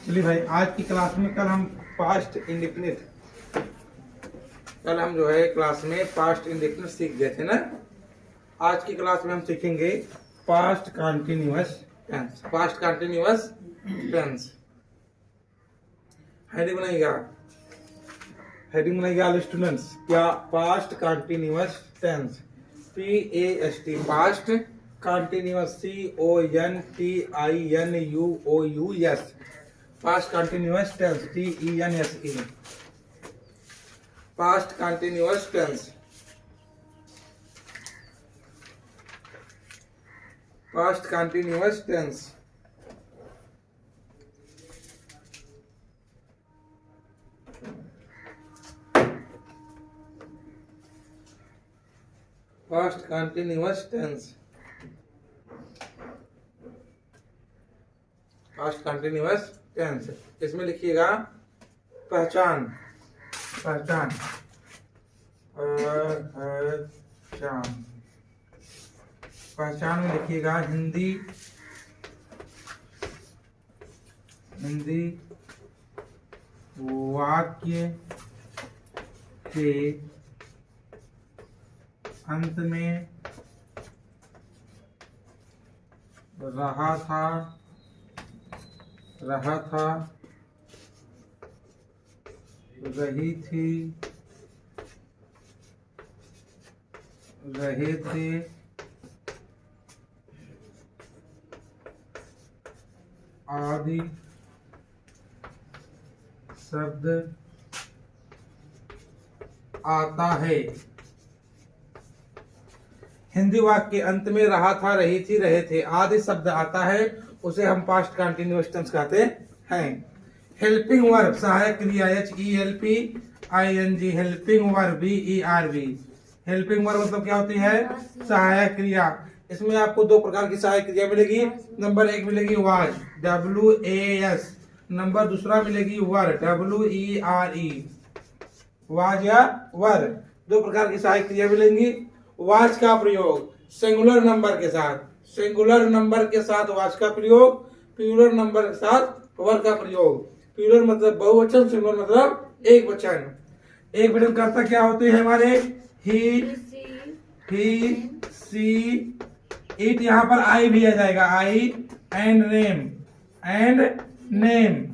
चलिए भाई, आज की क्लास में कल हम पास्ट इंडेफिनिट जो है क्लास में पास्ट इंडेफिनिट सीख गए थे ना। आज की क्लास में हम सीखेंगे past continuous tense. Past continuous tense heading बनाइएगा ऑल स्टूडेंट्स। क्या? Past continuous tense, PAST, past continuous, CONTINUOUS, past continuous tense, TENSE, past continuous tense, past continuous tense. Past continuous tense, past continuous tense. इसमें लिखिएगा पहचान, पहचान, पहचान, पहचान में लिखिएगा हिंदी, हिंदी वाक्य के अंत में रहा था, रही थी, रहे थे, आदि शब्द आता है। हिंदी वाक्य के अंत में रहा था, रही थी, रहे थे आदि शब्द आता है, उसे हम पास्ट कंटिन्यूअस टेंस कहते हैं। हेल्पिंग वर्ब, सहायक क्रिया, HELPING, helping verb, VERB। Helping verb मतलब क्या होती है? सहायक क्रिया। इसमें आपको दो प्रकार की सहायक क्रिया मिलेगी। नंबर एक मिलेगी वाज, WAS। नंबर दूसरा मिलेगी वर, WERE। वाज या वर, दो प्रकार की सहायक क्रिया मिलेंगी। वाज का प्रयोग सिंगुलर नंबर के साथ, सिंगुलर नंबर के साथ वाज का प्रयोग, प्लूरल नंबर के साथ वर का प्रयोग। प्लूरल मतलब बहुवचन, सिंगुलर मतलब एक वचन। एक वचन कर्ता क्या होते हैं हमारे? He, she, it. यहाँ पर आई भी आ जाएगा, I and name, and name.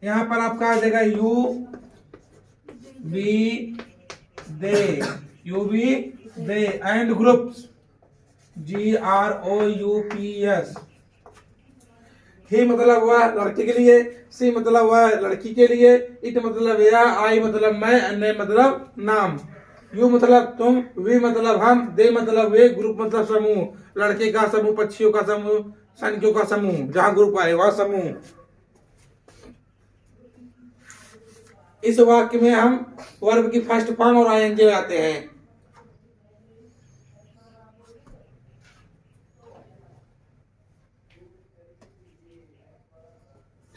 यहाँ पर आपका आ जाएगा you, we, they, you we they, and groups, GROUPS। He मतलब हुआ लड़के के लिए, सी मतलब हुआ लड़की के लिए, इट मतलब या, आई मतलब मैं, ने मतलब नाम, यू मतलब तुम, वी मतलब हम, दे मतलब वे, ग्रुप मतलब समूह, लड़के का समूह, पक्षियों का समूह, संख्यों का समूह, जहां ग्रुप आए वह समूह। इस वाक्य में हम वर्ब की फर्स्ट फॉर्म और ING लगाते हैं।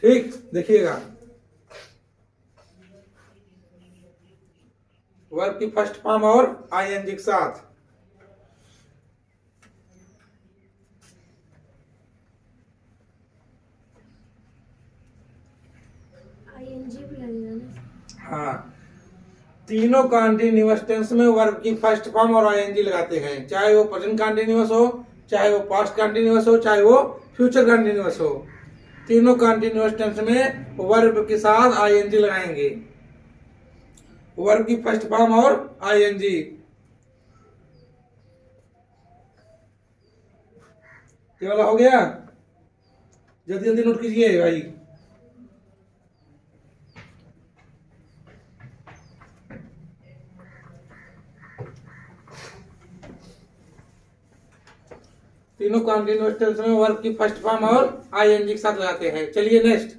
ठीक, देखिएगा वर्ब की फर्स्ट फॉर्म और ING के साथ। हाँ, तीनों कंटिन्यूअस टेंस में वर्ब की फर्स्ट फॉर्म और ING लगाते हैं, चाहे वो प्रेजेंट कंटिन्यूअस हो, चाहे वो पास्ट कंटिन्यूअस हो, चाहे वो फ्यूचर कंटिन्यूअस हो। तीनों कंटिन्यूअस टेंस में वर्ब के साथ ING लगाएंगे, वर्ब की फर्स्ट फॉर्म और ING। ये वाला हो गया, जल्दी जल्दी नोट कीजिए भाई। तीनों कंटिन्यूअस टेंस में वर्ब की फर्स्ट फॉर्म और ING के साथ लगाते हैं। चलिए नेक्स्ट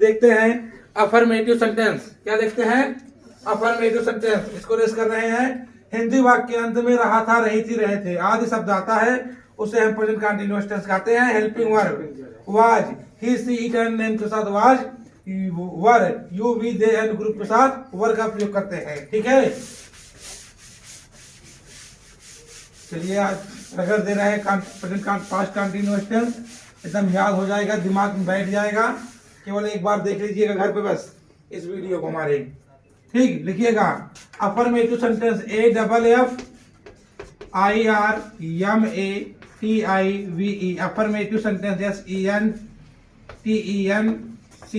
देखते हैं अफर्मेटिव सेंटेंस। क्या देखते हैं? Affirmative sentence. इसको रेस कर रहे हैं। हिंदी वाक्य के अंत में रहा था, रही थी, रहे थे आदि शब्द आता है, उसे हम प्रेजेंट कंटिन्यूअस टेंस कहते हैं। Helping verb was, he, she, it and name के साथ was, were, you, we, they and group के साथ वर का प्रयोग करते हैं। ठीक है, चलिए आज रगड़ दे रहे हैं प्रेजेंट पास्ट कंटिन्यूअस टेंस, एकदम याद हो जाएगा, दिमाग में बैठ जाएगा। केवल एक बार देख लीजिएगा घर पे बस इस वीडियो को हमारे। ठीक, लिखिएगा affirmative sentence AFFIRMATIVE affirmative sentence SENTENCE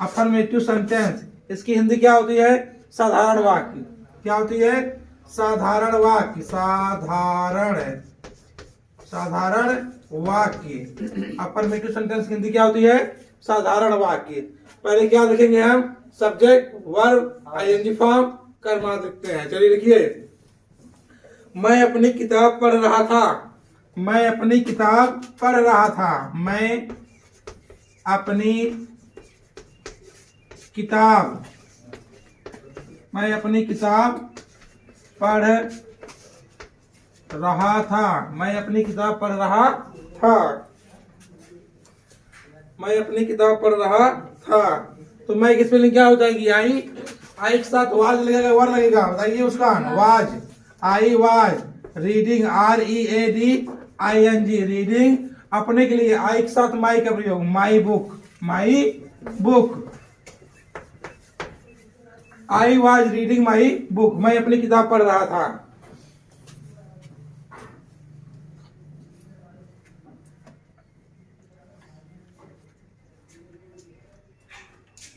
affirmative sentence. इसकी हिंदी क्या होती है? साधारण वाक्य। क्या होती है? साधारण वाक्य। साधारण वाक्य। अफर्मेटिव सेंटेंस की हिंदी क्या होती है? साधारण वाक्य। पहले क्या लिखेंगे हम? सब्जेक्ट, वर्ब, आईएनजी फॉर्म, कर्मा लिखते हैं। चलिए लिखिए, मैं अपनी किताब पढ़ रहा था। मैं अपनी किताब पढ़ रहा था। मैं अपनी किताब पढ़ रहा था। मैं अपनी किताब पढ़ रहा था। मैं अपनी किताब पढ़ रहा था। तो मैं की स्पेलिंग क्या हो जाएगी? आई के साथ वाज लगेगा, वर लगेगा। बताइए उसका। Was, I was reading, READING reading. अपने के लिए आई के साथ माई का प्रयोग, my book. I was reading my book. मैं अपनी किताब पढ़ रहा था।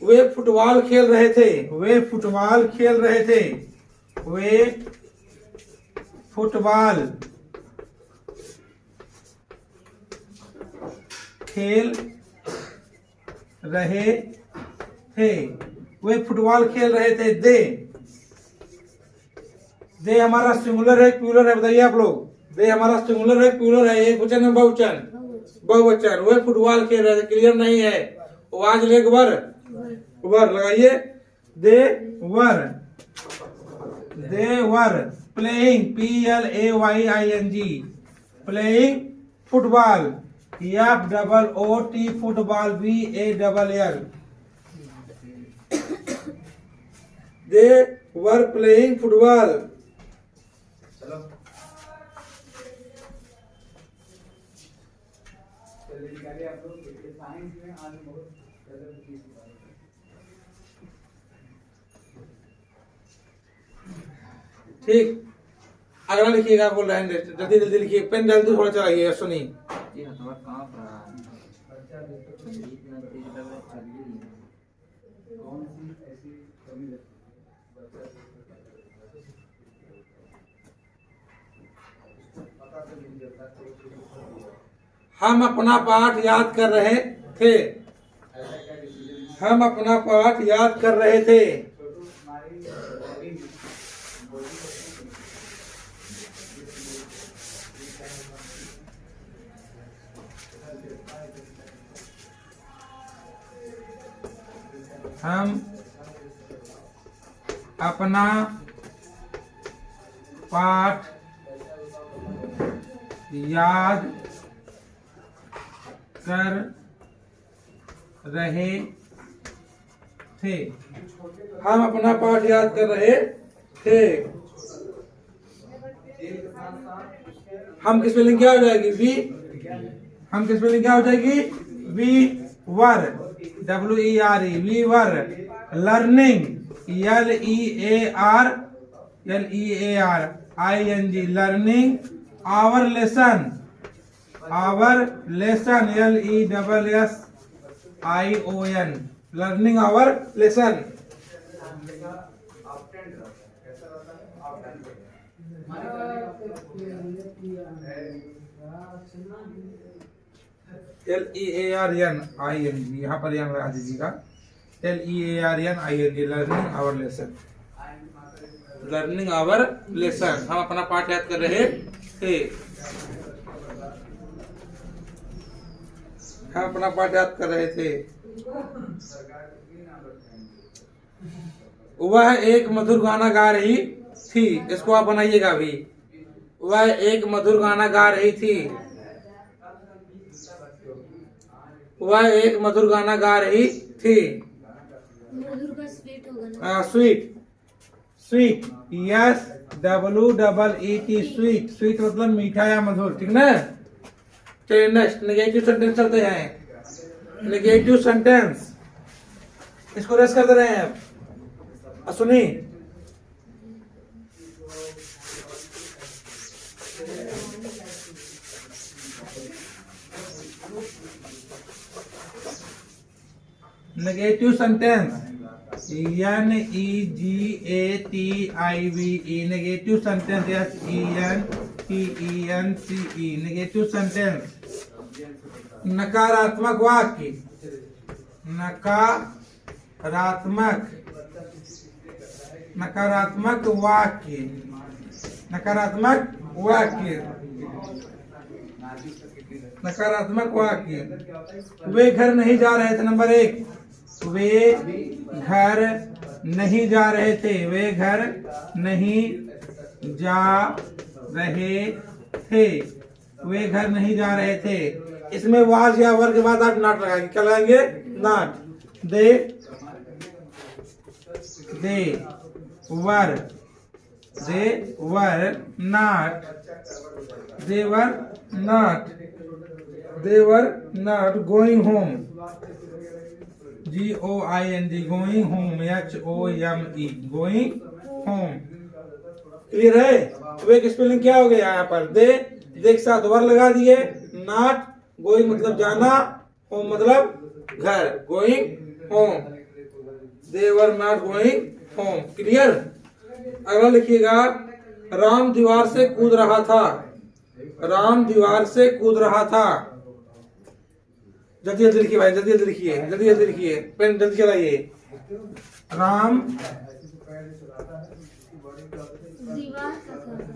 वे फुटबॉल खेल रहे थे। वे फुटबॉल खेल रहे थे। वे फुटबॉल खेल रहे थे। वे फुटबॉल खेल रहे थे। दे हमारा सिंगुलर है, प्लूरल है? बताइए आप लोग। दे हमारा सिंगुलर है, प्लूरल है? एक वचन है, बहुवचन। वे फुटबॉल खेल रहे थे। क्लियर नहीं है? वाज लेग वर लगाइए। They were playing, PLAYING playing football, FOOT football, BALL। They were playing football. ठीक, अगला लिखिएगा। बोल रहे हैं जल्दी जल्दी लिखिए, पेन जल्दी थोड़ा चलाइए। सुनिए, हम अपना पाठ याद कर रहे थे। हम अपना पाठ याद कर रहे थे। हम अपना पाठ याद कर रहे थे। हम अपना पाठ याद कर रहे थे। हम की स्पेलिंग क्या हो जाएगी? वी। हम की स्पेलिंग क्या हो जाएगी? We were, WERE we were learning, LEARING learning our lesson, LESSION learning our lesson. LEARNING यहाँ पर यहाँ लगा दीजिएगा। LEARNING learning our lesson. Learning our lesson. हम अपना पाठ याद कर रहे थे। हम अपना पाठ याद कर रहे थे। वह एक मधुर गाना गा रही थी। इसको आप बनाइएगा अभी। वह एक मधुर गाना गा रही थी। वह एक मधुर गाना गा रही थी। मधुर का स्वीट होगा ना? स्वीट, SWEET स्वीट मतलब मीठा या मधुर। ठीक ना? चलिए नेक्स्ट नेगेटिव सेंटेंस चलते हैं। नेगेटिव सेंटेंस, इसको रेस कर दे रहे हैं अब। सुनी, negative sentence, NEGATIVE, negative sentence, SENTENCE, negative sentence. नकारात्मक वाक्य, नकारात्मक वाक्य, नकारात्मक वाक्य, नकारात्मक वाक्य। वे घर नहीं जा रहे थे, नंबर 1, वे घर नहीं जा रहे थे, वे घर नहीं जा रहे थे, वे घर नहीं जा रहे थे। इसमें वाज या वर के बाद आप नॉट लगाएंगे, क्या लगाएंगे? Not. They were not, they were not going home, GOING, going home, HOME, going home। Clear है? वे की स्पेलिंग क्या हो गया यहाँ पर? दे के साथ वर लगा दिए, नॉट, गोइंग मतलब जाना, होम मतलब घर, going home, they were not going home. Clear? अगला लिखिएगा, राम दीवार से कूद रहा था, राम दीवार से कूद रहा था। जल्दी जल्दी लिखिए भाई, जल्दी जल्दी लिखिए, जल्दी जल्दी लिखिए, पेन जल्दी चलाइए। राम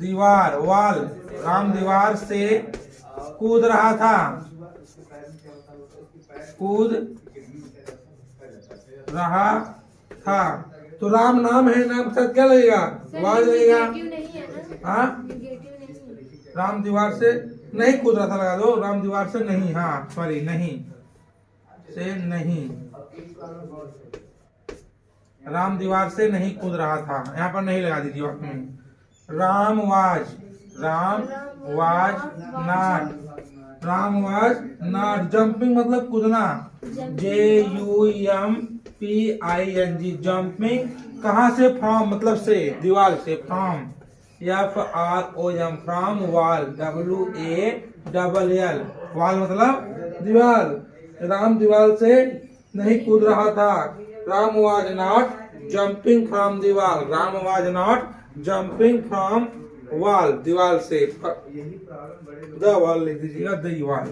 दीवार, वाल, राम दीवार से कूद रहा था, कूद रहा था। तो राम नाम है, नाम के साथ क्या लगेगा? वाल लगेगा। हाँ, राम दीवार से नहीं कूद रहा था लगा दो, राम दीवार से नहीं, हाँ सॉरी, नहीं से नहीं, राम दीवार से नहीं कूद रहा था, यहाँ पर नहीं लगा दीजिए वाक्य में। राम वाज नॉट जंपिंग मतलब कूदना, JUMPING, जंपिंग। कहाँ से? फ्रॉम मतलब से, दीवार से, फ्रॉम। FROM, फ्रॉम वाल, WALL, वाल मतलब दीवार। राम दीवार से नहीं कूद रहा था, Ram was not jumping from दीवार, Ram was not jumping from wall, दीवार से। द वाल लिख दीजिएगा, दीवार,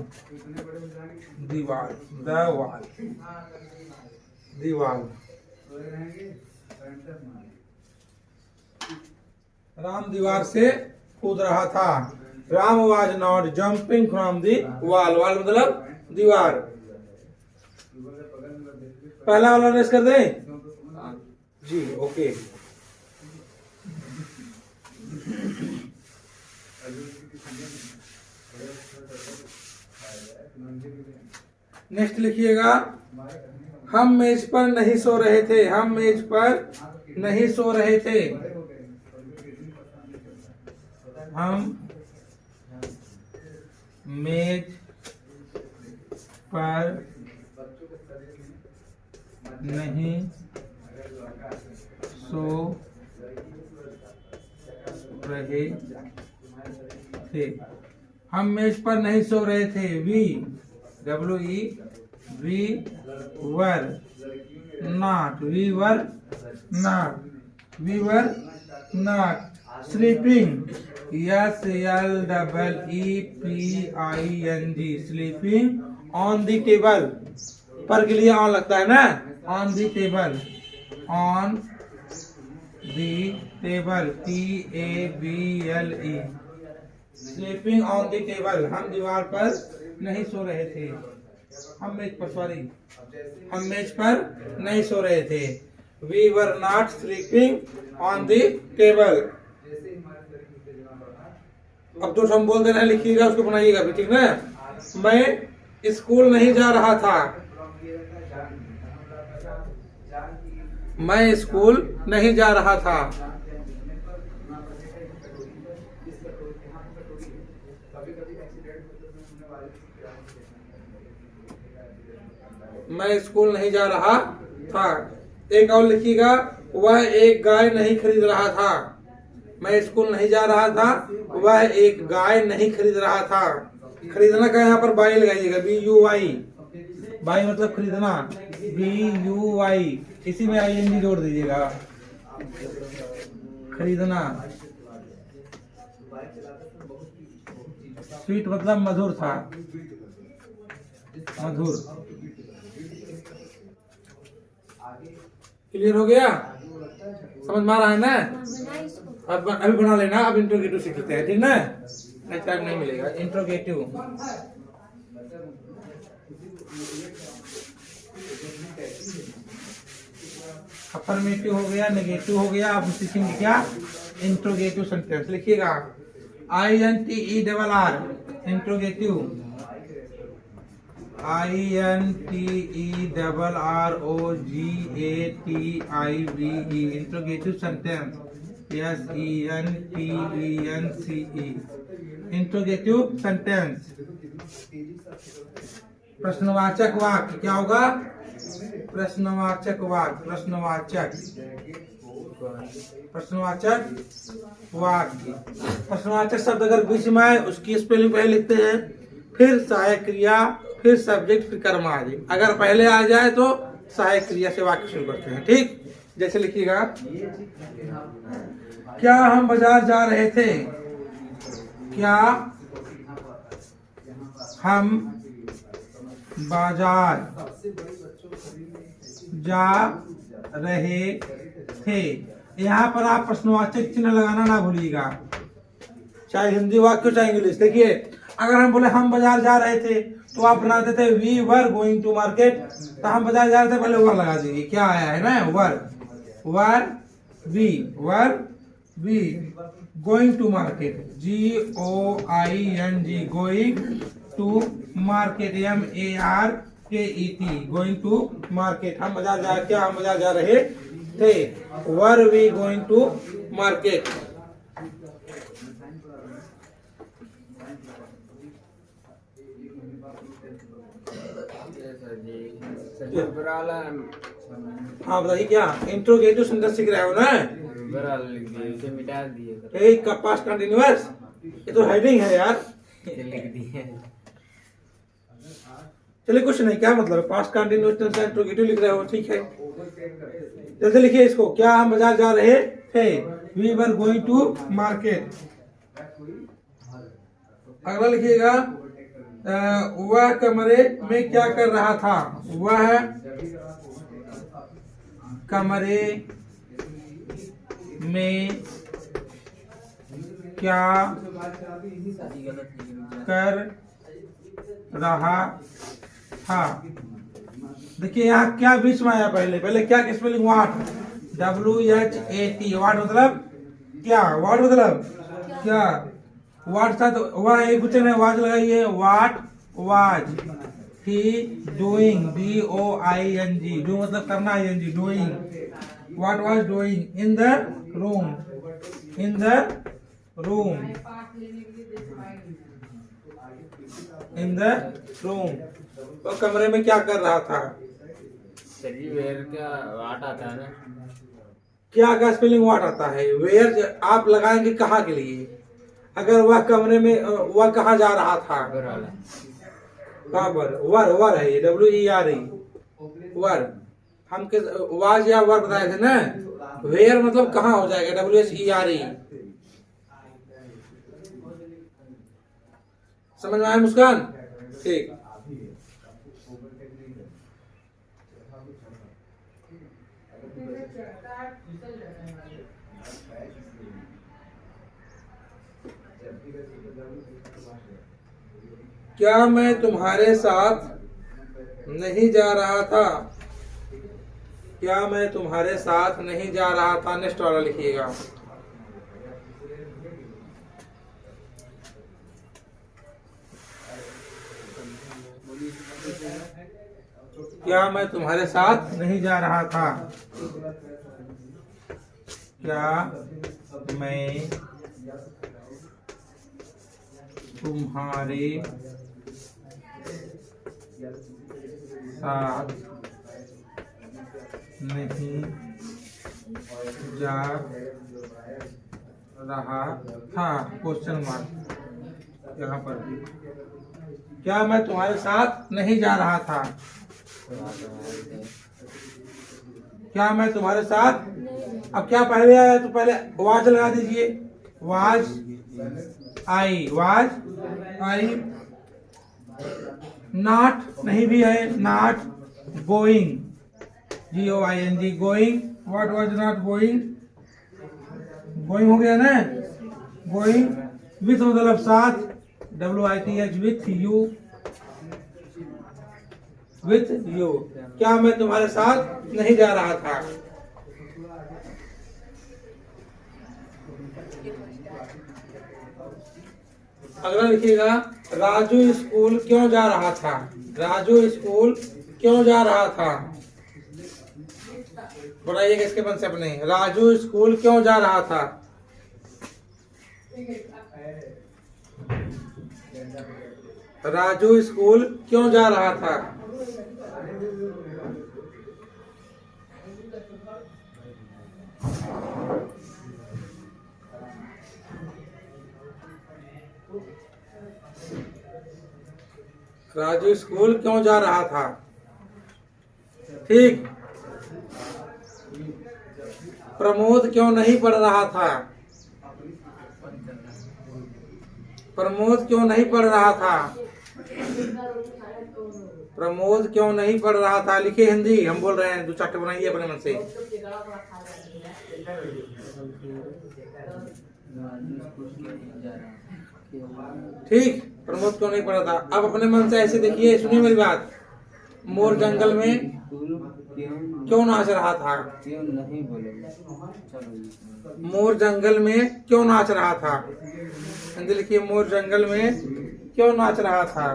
दीवार, द वाल, दीवार। राम दीवार से कूद रहा था, Ram was not jumping from the वाल, वाल मतलब दीवार। पहला वाला रेस कर दें जी, ओके। नेक्स्ट लिखिएगा, हम मेज पर नहीं सो रहे थे, हम मेज पर नहीं सो रहे थे, हम मेज पर नहीं सो रहे थे, हम मेज पर नहीं सो रहे थे। We were not, we were not sleeping, SLEEPING, sleeping on the table, पर के लिए ऑन लगता है ना, on the table, on the table, TABLE, sleeping on the table, हम दीवार पर नहीं सो रहे थे, हम मेज पर, सॉरी, हम मेज पर नहीं सो रहे थे। We were not sleeping on the table. अब जो हम बोल दे रहे हैं लिखिएगा, उसको बनाइएगा भी, ठीक ना। मैं स्कूल नहीं जा रहा था, मैं स्कूल नहीं जा रहा था, मैं स्कूल नहीं जा रहा था। एक और लिखिएगा, वह एक गाय नहीं खरीद रहा था। मैं स्कूल नहीं जा रहा था, वह एक गाय नहीं खरीद रहा था। खरीदना का यहाँ पर बाई लगाइएगा, BUY। बाई मतलब खरीदना, BUY। इसी में ING जोड़ दीजिएगा, खरीदना। स्वीट मतलब मधुर था, मधुर। क्लियर हो गया? समझ में आ रहा है ना? बना इसको। अब अभी बना लेना, अब इंट्रोगेटिव सीखते हैं, ठीक ना? नहीं टाइम नहीं मिलेगा। इंट्रोगेटिव, अफर्मेटिव हो गया, नेगेटिव हो गया। अब सीखेंगे क्या? Interrogative sentence. लिखिएगा INTERR, interrogative. INTERROGATIVE, interrogative sentence. SENTENCE, interrogative sentence. प्रश्नवाचक वाक्य क्या होगा? प्रश्नवाचक वाक्य, प्रश्नवाचक, प्रश्नवाचक वाक्य। प्रश्नवाचक शब्द अगर बीच में आए उसकी स्पेलिंग पहले लिखते हैं, फिर सहायक क्रिया, फिर सब्जेक्ट, फिर कर्मधारय। अगर पहले आ जाए तो सहायक क्रिया से वाक्य शुरू करते हैं, ठीक? जैसे लिखिएगा, क्या हम बाजार जा रहे थे? क्या हम बाजार जा रहे थे। यहाँ पर आप प्रश्नवाचक चिन्ह लगाना ना भूलिएगा, चाहे हिंदी वाक्य चाहे इंग्लिश। देखिए, अगर हम बोले हम बाजार जा रहे थे तो आप बनाते थे we were going to market. तो हम बाजार जा रहे थे, पहले वर लगा दीजिए। क्या आया है ना? Were, were we going to market, GOING, going to market, MARKET, going to market. हम बाजार जा रहे थे। Were we going to market. हाँ बताइए, क्या इंट्रोगेटिव सेंटेंस सीख रहे हो ना? मिटा दिए, एक का पास्ट कंटिन्यूअस, ये तो हेडिंग है यार। लिख दिए। चलिए कुछ नहीं, क्या मतलब पास्ट कंटिन्यूअस टेंस का इंट्रोगेटिव लिख रहे हो, ठीक है। जल्दी लिखिए इसको, क्या हम बाजार जा रहे थे? We were going to market. अगला लिखिएगा, वह कमरे में क्या कर रहा था? वह कमरे में क्या कर रहा था? देखिए यहाँ क्या बीच में आया? पहले क्या की स्पेलिंग? Watt, WHAT। वाट मतलब क्या? वाट मतलब क्या? वाट था तो वह एक बच्चे ने वाज लगाई है। What was he doing, DOING, do मतलब करना, ING, doing. What was doing in the room, in the room, in the room. तो कमरे में क्या कर रहा था? वेयर का वाट आता है ना? क्या का स्पेलिंग वाट आता है? वेयर आप लगाएंगे कहाँ के लिए? अगर वह कमरे में, वह कहाँ जा रहा था? कहाँ पर? वर है ये, WERE, वर। हम किस वाज या वर बताए थे ना? वेयर मतलब कहाँ हो जाएगा, WHERE। समझ में आया मुस्कान? ठीक। क्या मैं तुम्हारे साथ नहीं जा रहा था? क्या मैं तुम्हारे साथ नहीं जा रहा था? नेक्स्ट वाला लिखिएगा। क्या मैं तुम्हारे साथ नहीं जा रहा था? क्या मैं तुम्हारे साथ नहीं जा रहा था, क्वेश्चन मार्क यहाँ पर भी। क्या मैं तुम्हारे साथ नहीं जा रहा था? क्या मैं तुम्हारे साथ, अब क्या पहले आया तो पहले वाज लगा दीजिए। वाज आई नॉट नहीं भी है, not going, GOING going. What was not going, going हो गया ना। गोइंग विथ मतलब साथ, WITH with you, with you. क्या मैं तुम्हारे साथ नहीं जा रहा था? अगला लिखिएगा, राजू स्कूल क्यों जा रहा था? राजू स्कूल क्यों जा रहा था? बताइएगा इसके मन से अपने। राजू स्कूल क्यों जा रहा था? राजू स्कूल क्यों जा रहा था? राजू स्कूल क्यों जा रहा था? ठीक। प्रमोद क्यों नहीं पढ़ रहा था? प्रमोद क्यों नहीं पढ़ रहा था? प्रमोद क्यों नहीं पढ़ रहा था? लिखिए हिंदी, हम बोल रहे हैं, दो चार्ट बनाइए अपने मन से। ठीक, प्रमोद क्यों नहीं पढ़ा था? अब अपने मन से ऐसे देखिए, सुनिए मेरी बात। मोर जंगल में क्यों नाच रहा था? क्यों नहीं बोले? मोर जंगल में क्यों नाच रहा था? हिंदी लिखिए, मोर जंगल में क्यों नाच रहा था?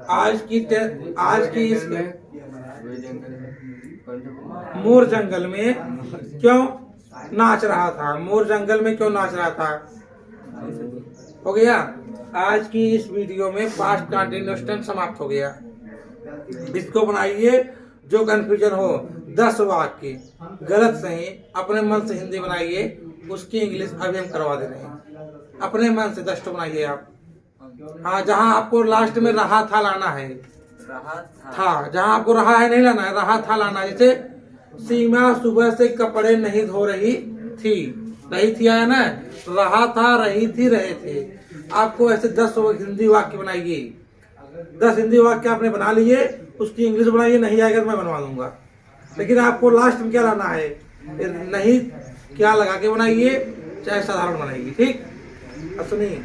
आज की इस मोर जंगल में क्यों नाच रहा था? मोर जंगल में क्यों नाच रहा था? हो गया। आज की इस वीडियो में पास्ट कंटिन्यूअस टेंस समाप्त हो गया। इसको बनाइए, जो कंफ्यूजन हो 10 वाक्य गलत सही अपने मन से हिंदी बनाइए, उसकी इंग्लिश अभी हम करवा दे रहे हैं। अपने मन से 10 बनाइए आप। हाँ, जहाँ आपको लास्ट में रहा था लाना है, था जहाँ आपको रहा है नहीं लाना है, रहा था लाना है। जैसे सीमा सुबह से कपड़े नहीं धो रही थी, रही थी आया ना, रहा था, रही थी, रहे थे। आपको ऐसे 10 हिंदी वाक्य बनाइए। 10 हिंदी वाक्य आपने बना लिए, उसकी इंग्लिश बनाइए। नहीं आएगा तो मैं बनवा दूंगा, लेकिन आपको लास्ट में क्या लाना है, नहीं क्या लगा के बनाइए, चाहे साधारण बनाइए। ठीक, सुनिए।